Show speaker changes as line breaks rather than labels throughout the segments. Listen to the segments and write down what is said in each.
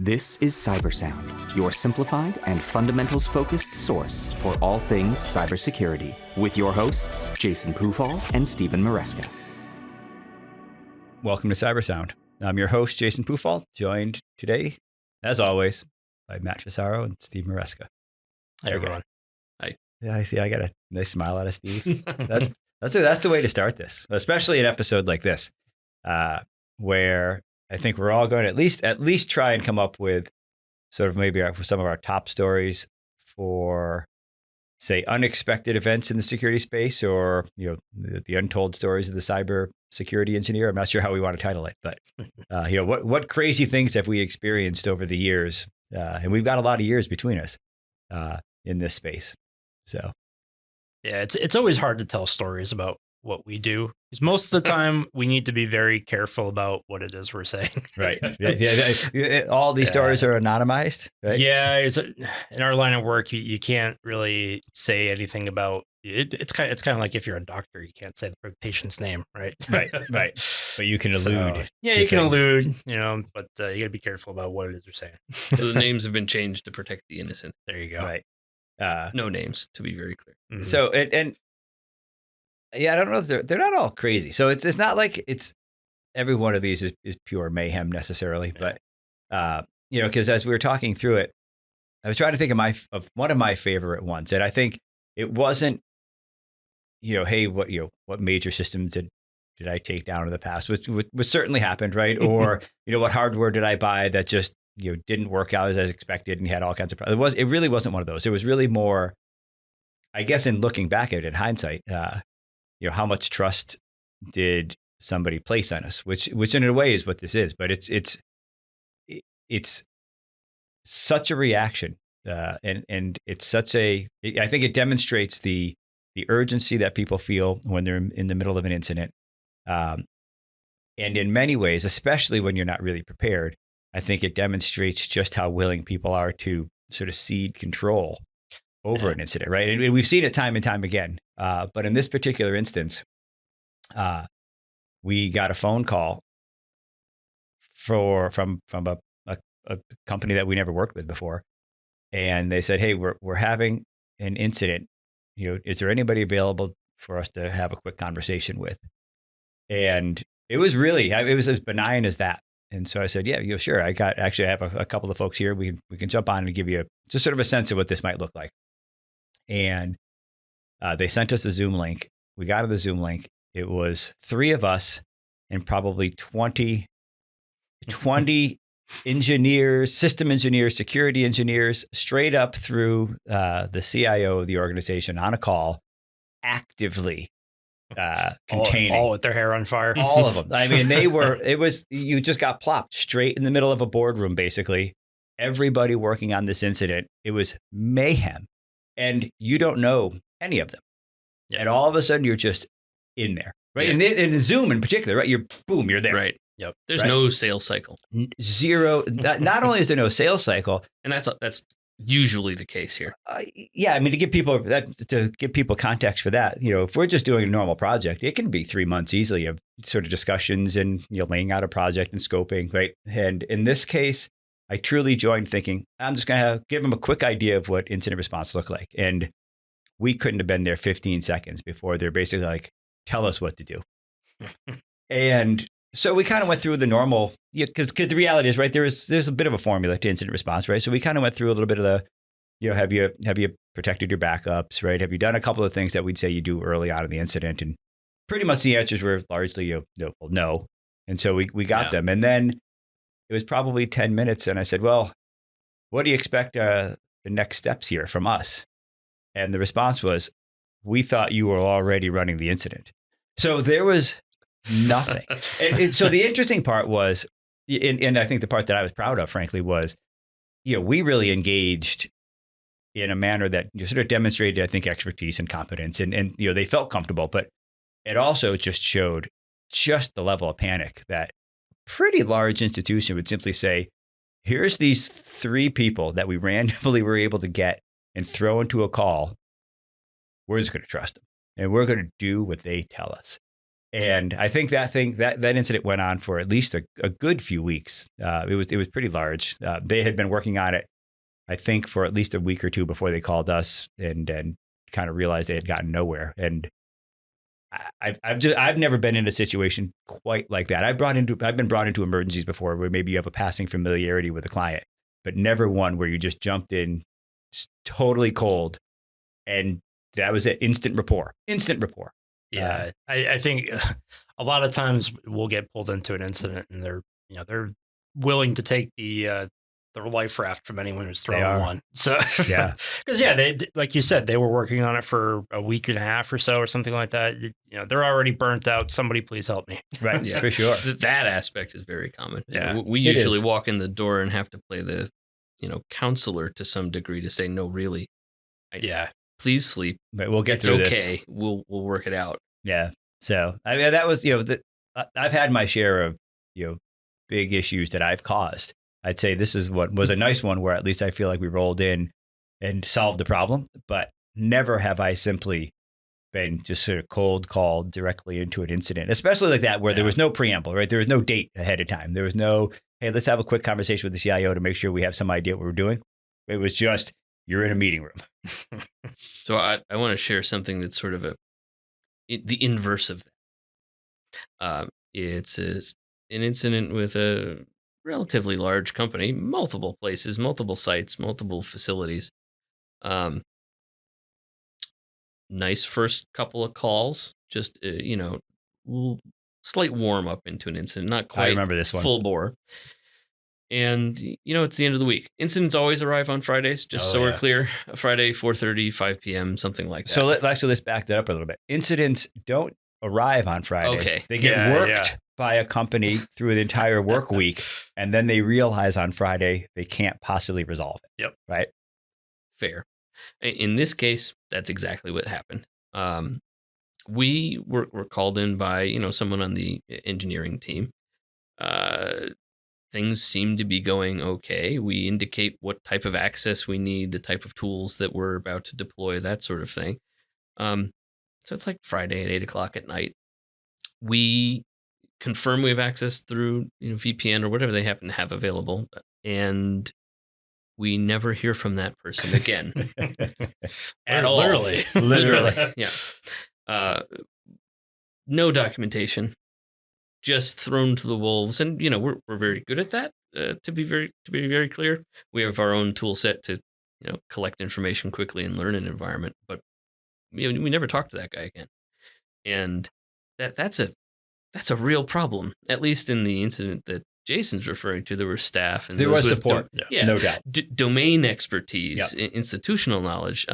This is CyberSound, your simplified and fundamentals-focused source for all things cybersecurity, with your hosts, Jason Pufall and Stephen Maresca.
Welcome to CyberSound. I'm your host, Jason Pufall, joined today, as always, by Matt Fisaro and Steve Maresca.
Hey, everyone.
Hi. Yeah, I see. I got a nice smile out of Steve. That's the way to start this, especially an episode like this, where I think we're all going to at least try and come up with sort of maybe some of our top stories for, say, unexpected events in the security space, or the untold stories of the cybersecurity engineer. I'm not sure how we want to title it, but what crazy things have we experienced over the years? And we've got a lot of years between us in this space. So,
yeah, it's always hard to tell stories about what we do, because most of the time we need to be very careful about what it is we're saying.
Right. Yeah. All these stories are anonymized, right?
Yeah. In our line of work, you can't really say anything about it. It's kind of like if you're a doctor, you can't say the patient's name, right?
Right. But you can allude.
You can allude, but you got to be careful about what it is you're saying.
So the names have been changed to protect the innocent.
There you go.
Right.
No names, to be very clear.
Mm-hmm.
So, yeah, I don't know if they're not all crazy. So it's not like it's every one of these is pure mayhem necessarily, but because as we were talking through it, I was trying to think of one of my favorite ones, and I think it wasn't, hey, what major systems did I take down in the past, which certainly happened, right? Or what hardware did I buy that just didn't work out as expected and had all kinds of problems. It really wasn't one of those. It was really more, I guess, in looking back at it in hindsight. How much trust did somebody place on us, which in a way is what this is, but it's such a reaction. And it's such I think it demonstrates the urgency that people feel when they're in the middle of an incident. And in many ways, especially when you're not really prepared, I think it demonstrates just how willing people are to sort of cede control over an incident, right? And we've seen it time and time again. But in this particular instance, we got a phone call from a company that we never worked with before, and they said, "Hey, we're having an incident. Is there anybody available for us to have a quick conversation with?" And it was as benign as that. And so I said, "Yeah, sure. I have a couple of folks here. We can jump on and give you just sort of a sense of what this might look like." And they sent us a Zoom link. We got on the Zoom link. It was 3 of us and probably 20 engineers, system engineers, security engineers, straight up through the CIO of the organization on a call, actively containing.
All with their hair on fire.
All of them. I mean, you just got plopped straight in the middle of a boardroom, basically. Everybody working on this incident. It was mayhem. And you don't know any of them. Yep. And all of a sudden, you're just in there, right? Yeah. And in Zoom in particular, right? You're there.
Right. Yep. There's no sales cycle.
Zero. Not only is there no sales cycle.
And that's usually the case here.
Yeah. I mean, to give people context for that, if we're just doing a normal project, it can be 3 months easily of sort of discussions and laying out a project and scoping, right? And in this case, I truly joined thinking, I'm just going to give them a quick idea of what incident response looked like. And we couldn't have been there 15 seconds before they're basically like, tell us what to do. And so we kind of went through the normal, because the reality is, right, there's a bit of a formula to incident response, right? So we kind of went through a little bit of the, have you protected your backups, right? Have you done a couple of things that we'd say you do early on in the incident? And pretty much the answers were largely no. And so we got them. And then it was probably 10 minutes. And I said, well, what do you expect the next steps here from us? And the response was, we thought you were already running the incident. So there was nothing. And so the interesting part was, and I think the part that I was proud of, frankly, was, we really engaged in a manner that sort of demonstrated, I think, expertise and competence. And they felt comfortable, but it also just showed just the level of panic that pretty large institution would simply say, here's these 3 people that we randomly were able to get and throw into a call. We're just going to trust them, and we're going to do what they tell us. And I think that incident went on for at least a good few weeks. It was pretty large. They had been working on it, I think, for at least a week or two before they called us and kind of realized they had gotten nowhere. And I've never been in a situation quite like that. I've been brought into emergencies before where maybe you have a passing familiarity with a client, but never one where you just jumped in totally cold, and that was it. Instant rapport.
Yeah, I think a lot of times we'll get pulled into an incident, and they're willing to take their life raft from anyone who's throwing one. So
yeah,
because they, like you said, they were working on it for a week and a half or so, or something like that. They're already burnt out. Somebody please help me.
Right.
Yeah,
for sure.
That aspect is very common.
Yeah,
we usually walk in the door and have to play the counselor to some degree to say, no, really, please sleep.
But we'll get through
okay.
this.
We'll work it out.
Yeah. So I mean, that was I've had my share of big issues that I've caused. I'd say this is what was a nice one where at least I feel like we rolled in and solved the problem. But never have I simply been just sort of cold called directly into an incident, especially like that where there was no preamble, right? There was no date ahead of time. There was no, hey, let's have a quick conversation with the CIO to make sure we have some idea what we're doing. It was just, you're in a meeting room.
So I want to share something that's sort of the inverse of that. It's an incident with a relatively large company, multiple places, multiple sites, multiple facilities. Nice first couple of calls, just slight warm up into an incident, not quite
I remember this one.
Full bore. And it's the end of the week. Incidents always arrive on Fridays, just we're clear. Friday, 4:30, 5 p.m., something like that.
So let's back that up a little bit. Incidents don't arrive on Fridays.
Okay.
They get worked by a company through an entire work week, and then they realize on Friday they can't possibly resolve it.
Yep.
Right?
Fair. In this case, that's exactly what happened. We were called in by someone on the engineering team. Things seem to be going okay. We indicate what type of access we need, the type of tools that we're about to deploy, that sort of thing. So it's like Friday at 8:00 at night. We confirm we have access through VPN or whatever they happen to have available, and we never hear from that person again. At all. Literally. Yeah. No documentation. Just thrown to the wolves, and we're very good at that. To be very clear, we have our own tool set to collect information quickly and learn an environment. But we never talk to that guy again, and that's a real problem. At least in the incident that Jason's referring to, there were staff and
there was support. No doubt.
Domain expertise, institutional knowledge.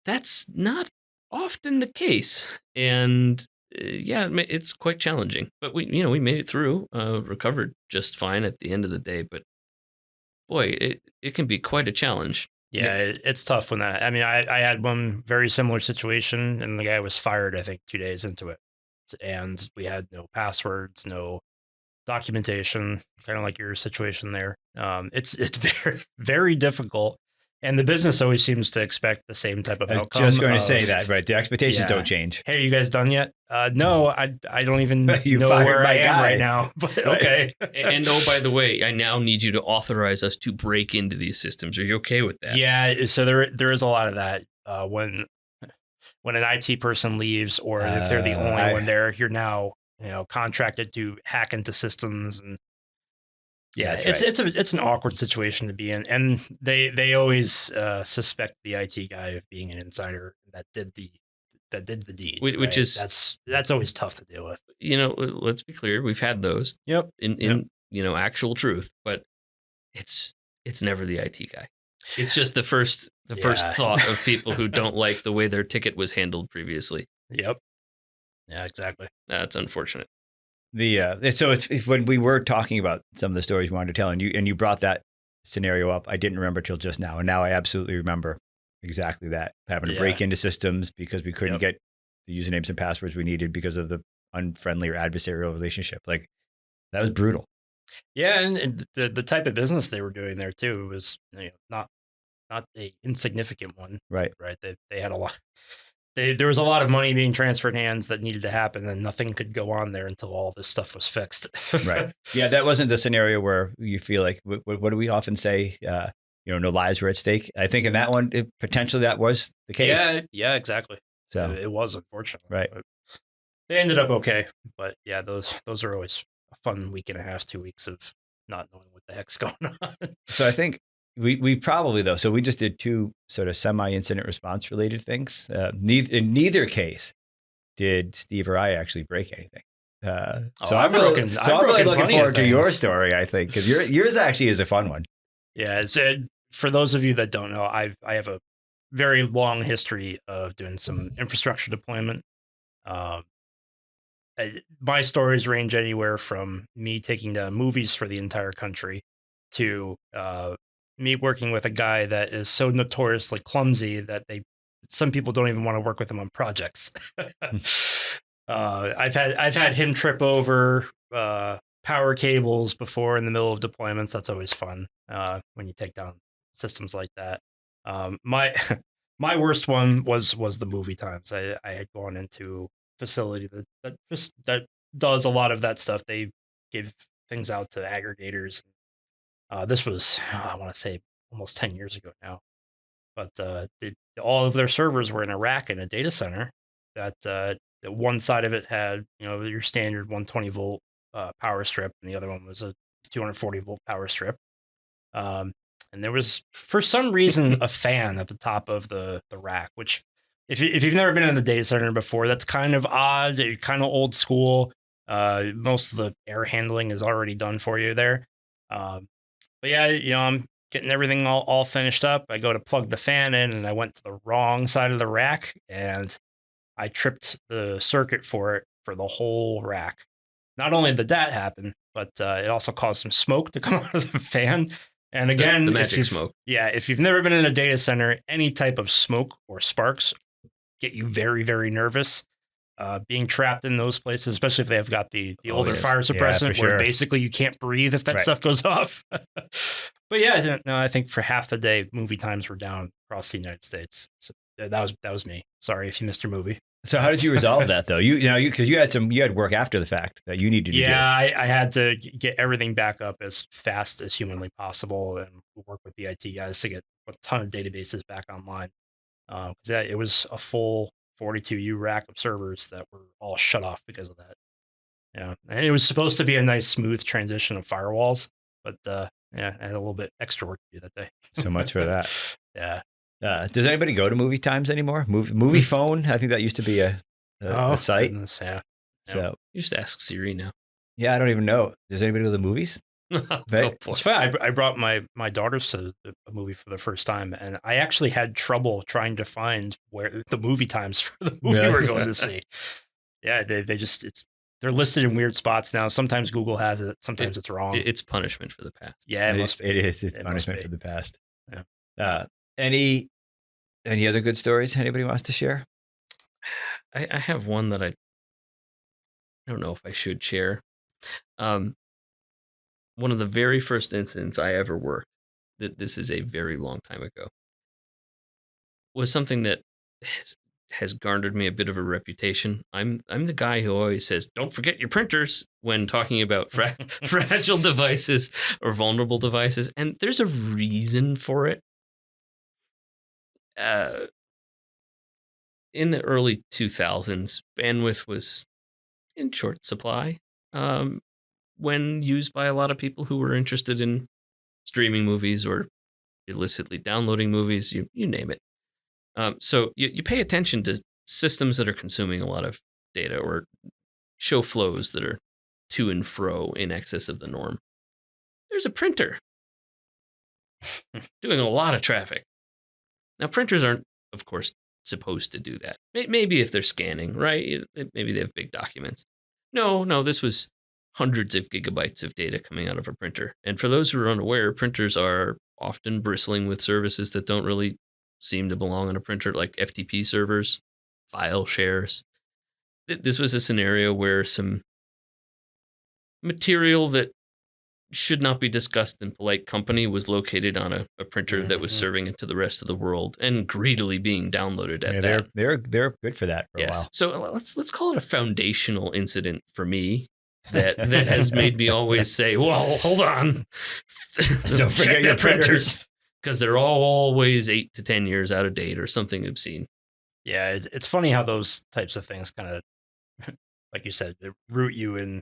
That's not often the case, and it's quite challenging, but we made it through, recovered just fine at the end of the day. But boy, it can be quite a challenge.
Yeah, it's tough when that. I mean, I had one very similar situation, and the guy was fired, I think, 2 days into it, and we had no passwords, no documentation, kind of like your situation there. It's very, very difficult. And the business always seems to expect the same type of outcome.
I was just going to say that, right? The expectations don't change.
Hey, are you guys done yet? No, I don't even know where I am right now. But okay.
And by the way, I now need you to authorize us to break into these systems. Are you okay with that?
Yeah. So there is a lot of that when an IT person leaves, or if they're the only one there, you're now contracted to hack into systems and. Yeah, it's an awkward situation to be in, and they always suspect the IT guy of being an insider that did the deed,
which is
that's always tough to deal with.
Let's be clear, we've had those.
Yep.
In actual truth, but it's never the IT guy. It's just the first thought of people who don't like the way their ticket was handled previously.
Yep. Yeah, exactly.
That's unfortunate.
So it's when we were talking about some of the stories we wanted to tell, and you brought that scenario up, I didn't remember till just now, and now I absolutely remember exactly that, having to break into systems because we couldn't get the usernames and passwords we needed because of the unfriendly or adversarial relationship. Like, that was brutal.
Yeah, and the type of business they were doing there too was not a insignificant one.
Right.
They had a lot. there was a lot of money being transferred hands that needed to happen, and nothing could go on there until all this stuff was fixed.
Right. Yeah, that wasn't the scenario where you feel like, what do we often say? No lives were at stake. I think in that one, potentially that was the case.
Yeah, exactly.
So
it was, unfortunately.
right.
But they ended up okay. But yeah, those are always a fun week and a half, 2 weeks of not knowing what the heck's going on.
So I think we probably, though, so we just did two sort of semi-incident response related things. In neither case did Steve or I actually break anything. I'm really looking forward to your story, I think, because yours actually is a fun one.
Yeah, for those of you that don't know, I have a very long history of doing some infrastructure deployment. My stories range anywhere from me taking down movies for the entire country to me working with a guy that is so notoriously clumsy that some people don't even want to work with him on projects. I've had him trip over power cables before in the middle of deployments. That's always fun when you take down systems like that. My worst one was the movie times. I had gone into a facility that does a lot of that stuff. They give things out to aggregators. This was, I want to say, almost 10 years ago now. But all of their servers were in a rack in a data center. That one side of it had your standard 120 volt power strip, and the other one was a 240 volt power strip. And there was, for some reason, a fan at the top of the rack, which if you've never been in the data center before, that's kind of odd, kind of old school. Most of the air handling is already done for you there. But yeah, I'm getting everything all finished up. I go to plug the fan in, and I went to the wrong side of the rack, and I tripped the circuit for it for the whole rack. Not only did that happen, but it also caused some smoke to come out of the fan. And again,
the magic smoke.
Yeah, if you've never been in a data center, any type of smoke or sparks get you very, very nervous. Being trapped in those places, especially if they have got the older fire suppressant, where basically you can't breathe if that stuff goes off. But yeah, no, I think for half the day, movie times were down across the United States. So that was me. Sorry if you missed your movie.
So how did you resolve that though? Because you had work after the fact that you needed to do.
Yeah, I had to get everything back up as fast as humanly possible and work with the IT guys to get a ton of databases back online. It was a full 42U rack of servers that were all shut off because of that. Yeah, and it was supposed to be a nice smooth transition of firewalls, but I had a little bit extra work to do that day.
So much for that.
Yeah.
Does anybody go to movie times anymore? Movie phone? I think that used to be a site.
Goodness, yeah.
So
you just ask Siri now.
Yeah, I don't even know. Does anybody go to the movies?
Right?
It's funny. I brought my daughters to the movie for the first time, and I actually had trouble trying to find where the movie times for the movie we're going to see. Yeah, they're listed in weird spots now. Sometimes Google has it. Sometimes it's wrong.
It's punishment for the past.
Yeah, it must be.
It is. It's punishment for the past.
Yeah.
Any other good stories anybody wants to share?
I have one that I don't know if I should share. One of the very first incidents I ever worked, this is a very long time ago, was something that has garnered me a bit of a reputation. I'm the guy who always says, "Don't forget your printers" when talking about fragile devices or vulnerable devices, and there's a reason for it. In the early 2000s, bandwidth was in short supply when used by a lot of people who were interested in streaming movies or illicitly downloading movies, you name it. So you pay attention to systems that are consuming a lot of data or show flows that are to and fro in excess of the norm. There's a printer doing a lot of traffic. Now, printers aren't, of course, supposed to do that. Maybe if they're scanning, right? Maybe they have big documents. No, this was hundreds of gigabytes of data coming out of a printer. And for those who are unaware, printers are often bristling with services that don't really seem to belong on a printer, like FTP servers, file shares. This was a scenario where some material that should not be discussed in polite company was located on a printer that was serving it to the rest of the world and greedily being downloaded at that.
They're good for that for a while.
So let's call it a foundational incident for me that has made me always say, well, hold on.
Don't forget your printers.
Because they're always 8 to 10 years out of date or something obscene.
Yeah, it's funny how those types of things kind of, like you said, they root you in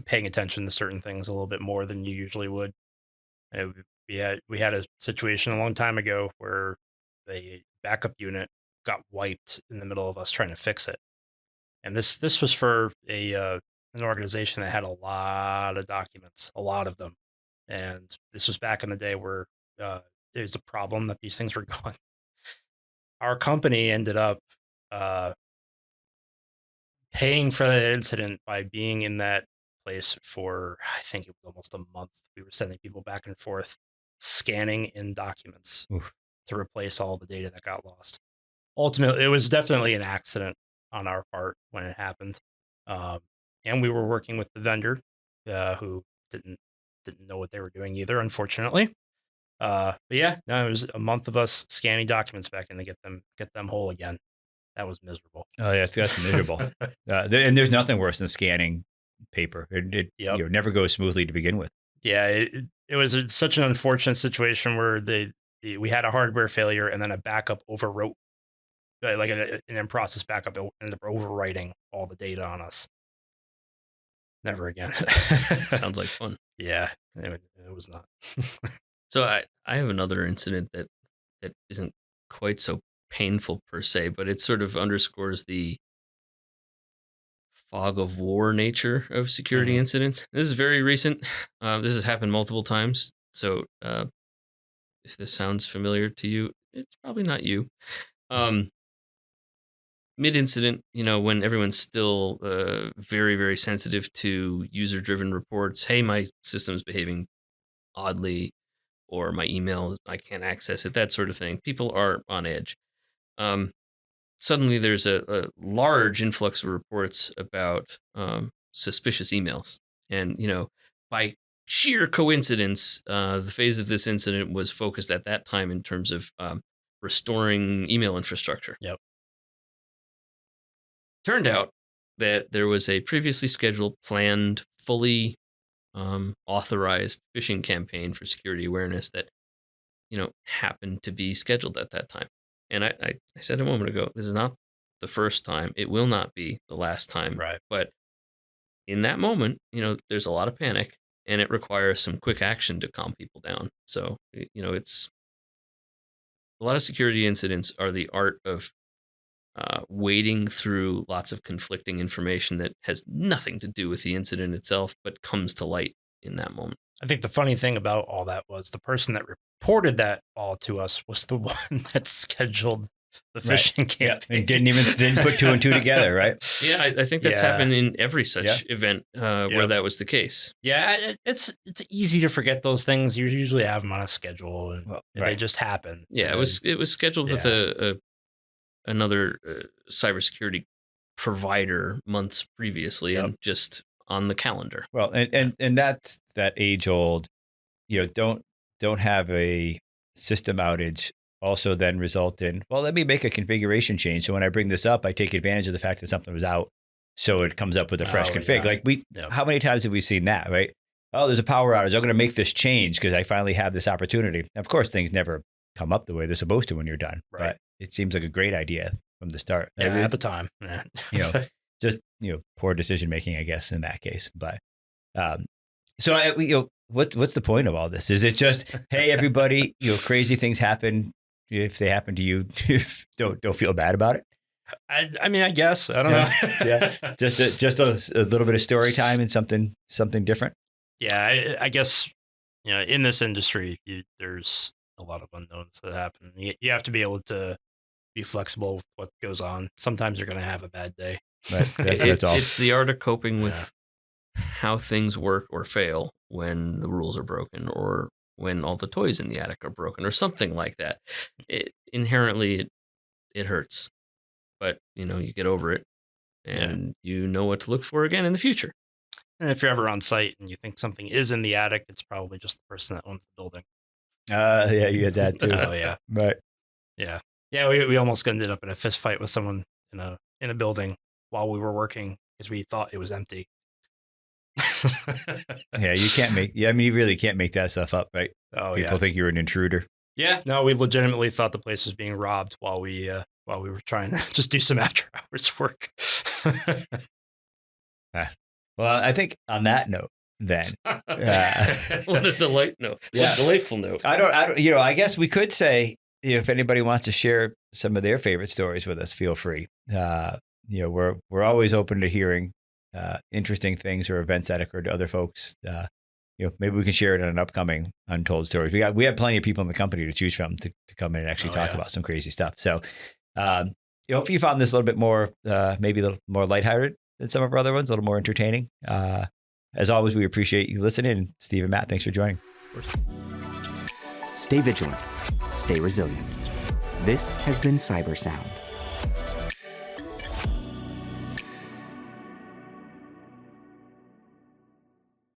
paying attention to certain things a little bit more than you usually would. We had a situation a long time ago where the backup unit got wiped in the middle of us trying to fix it, and this was for an organization that had a lot of documents, a lot of them, and this was back in the day where there was a problem that these things were gone. Our company ended up paying for that incident by being in that place for, I think it was almost a month. We were sending people back and forth, scanning in documents to replace all the data that got lost. Ultimately, it was definitely an accident on our part when it happened. And we were working with the vendor who didn't know what they were doing either, unfortunately. But yeah, no, it was a month of us scanning documents back in to get them whole again. That was miserable.
Oh yeah, that's miserable. And there's nothing worse than scanning paper. It never goes smoothly to begin with.
Yeah, it was such an unfortunate situation where we had a hardware failure and then a backup overwrote, like an in-process backup ended up overwriting all the data on us. Never again.
Sounds like fun.
Yeah, it was not.
So I have another incident that isn't quite so painful per se, but it sort of underscores the fog of war nature of security incidents. This is very recent. This has happened multiple times. So if this sounds familiar to you, it's probably not you. Mid-incident, when everyone's still very, very sensitive to user-driven reports, hey, my system's behaving oddly, or my email, I can't access it, that sort of thing. People are on edge. Suddenly there's a large influx of reports about suspicious emails. And, by sheer coincidence, the phase of this incident was focused at that time in terms of restoring email infrastructure.
Yep.
Turned out that there was a previously scheduled, planned, fully authorized phishing campaign for security awareness that, happened to be scheduled at that time. And I said a moment ago, this is not the first time. It will not be the last time.
Right.
But in that moment, there's a lot of panic and it requires some quick action to calm people down. So, it's a lot of security incidents are the art of wading through lots of conflicting information that has nothing to do with the incident itself, but comes to light in that moment.
I think the funny thing about all that was the person that reported that all to us was the one that scheduled the phishing campaign.
And didn't put two and two together, right?
Yeah, I think that's happened in every such event where that was the case.
Yeah, it's easy to forget those things. You usually have them on a schedule, and they just happen.
Yeah, it was scheduled with another cybersecurity provider months previously, and just on the calendar.
Well, and that's that age old, don't have a system outage also then result in, well, let me make a configuration change. So when I bring this up, I take advantage of the fact that something was out. So it comes up with a fresh config.
Yeah.
How many times have we seen that, right? Oh, there's a power outage. I'm going to make this change because I finally have this opportunity. Of course, things never come up the way they're supposed to when you're done.
Right.
But it seems like a great idea from the start.
Yeah, at the time. Yeah.
Just poor decision making, I guess, in that case. But so what's the point of all this? Is it just, hey, everybody, crazy things happen. If they happen to you, don't feel bad about it.
I mean, I guess I don't know.
Yeah, just a little bit of story time and something different.
Yeah, I guess in this industry, there's a lot of unknowns that happen. You have to be able to be flexible with what goes on. Sometimes you're going to have a bad day.
Right. That's all.
It's the art of coping with how things work or fail when the rules are broken, or when all the toys in the attic are broken, or something like that. Inherently, it hurts, but you get over it, and you know what to look for again in the future.
And if you're ever on site and you think something is in the attic, it's probably just the person that owns the building.
Yeah, you had that too.
Oh yeah,
Right.
yeah. We almost ended up in a fist fight with someone in a building while we were working because we thought it was empty.
Yeah, you can't make. Yeah, I mean, you really can't make that stuff up, right?
Oh
People think you're an intruder.
yeah. No, we legitimately thought the place was being robbed while we were trying to just do some after hours work.
Well, I think on that note, then,
What a delightful note.
I don't. I guess we could say, if anybody wants to share some of their favorite stories with us, feel free. We're always open to hearing interesting things or events that occurred to other folks. Maybe we can share it in an upcoming Untold Stories. We have plenty of people in the company to choose from to come in and actually talk about some crazy stuff. So, hopefully you found this a little bit more, maybe a little more lighthearted than some of our other ones, a little more entertaining. As always, we appreciate you listening. And Steve and Matt, thanks for joining.
Stay vigilant. Stay resilient. This has been CyberSound.